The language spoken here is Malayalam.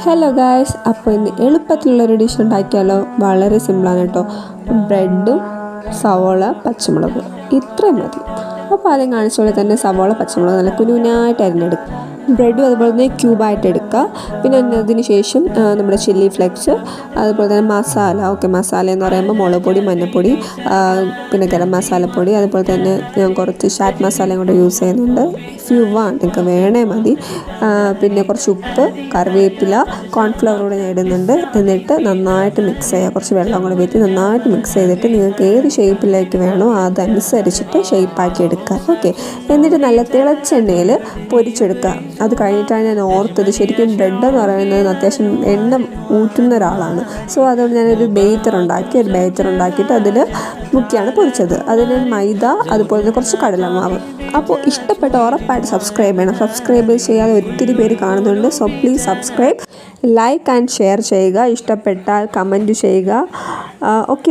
ഹലോ ഗായ്സ്, അപ്പോൾ ഇന്ന് എളുപ്പത്തിലുള്ളൊരു ഡിഷ് ഉണ്ടാക്കിയാലോ. വളരെ സിമ്പിളാണ് കേട്ടോ. ബ്രെഡും സവോള പച്ചമുളക് ഇത്രയും മതി. അപ്പോൾ ആദ്യം കാണിച്ച പോലെ തന്നെ സവോള പച്ചമുളക് നല്ല കുനുകുനായിട്ട് അരിഞ്ഞെടുക്കുക. ബ്രെഡും അതുപോലെ തന്നെ ക്യൂബായിട്ട് എടുക്കുക. പിന്നെ അതിന് ശേഷം നമ്മുടെ ചില്ലി ഫ്ലെക്സ്, അതുപോലെ തന്നെ മസാല എന്ന് പറയുമ്പോൾ മുളക് പൊടി, മഞ്ഞൾപ്പൊടി, പിന്നെ ഗരം മസാലപ്പൊടി, അതുപോലെ തന്നെ ഞാൻ കുറച്ച് ചാറ്റ് മസാലയും കൂടെ യൂസ് ചെയ്യുന്നുണ്ട്. ഇഫ് യു വാണ്ട്, നിങ്ങൾക്ക് വേണേ മതി. പിന്നെ കുറച്ച് ഉപ്പ്, കറിവേപ്പില, കോൺഫ്ലവർ കൂടെ ഞാൻ ഇടുന്നുണ്ട്. എന്നിട്ട് നന്നായിട്ട് മിക്സ് ചെയ്യുക. കുറച്ച് വെള്ളം കൂടെ വെച്ച് നന്നായിട്ട് മിക്സ് ചെയ്തിട്ട് നിങ്ങൾക്ക് ഏത് ഷേപ്പിലേക്ക് വേണോ അതനുസരിച്ചിട്ട് ഷേപ്പാക്കി എടുക്കുക. ഓക്കെ, എന്നിട്ട് നല്ല തിളച്ച എണ്ണയിൽ പൊരിച്ചെടുക്കുക. അത് കഴിഞ്ഞിട്ടാണ് ഞാൻ ഓർത്തത്, ശരിക്കും ബ്രെഡ് എന്ന് പറയുന്നത് അത്യാവശ്യം എണ്ണ ഊറ്റുന്ന ഒരാളാണ്. സോ അതുകൊണ്ട് ഞാനൊരു ബേറ്റർ ഉണ്ടാക്കിയിട്ട് അതിൽ മുക്കിയാണ് പൊരിച്ചത്. അതിന് മൈദ, അതുപോലെ തന്നെ കുറച്ച് കടലമാവ്. അപ്പോൾ ഇഷ്ടപ്പെട്ട ഉറപ്പായിട്ട് സബ്സ്ക്രൈബ് ചെയ്യണം. സബ്സ്ക്രൈബ് ചെയ്യാതെ ഒത്തിരി പേര് കാണുന്നുണ്ട്. So please subscribe, like and share ചെയ്യുക. ഇഷ്ടപ്പെട്ടാൽ കമൻറ്റ് ചെയ്യുക. ഓക്കെ,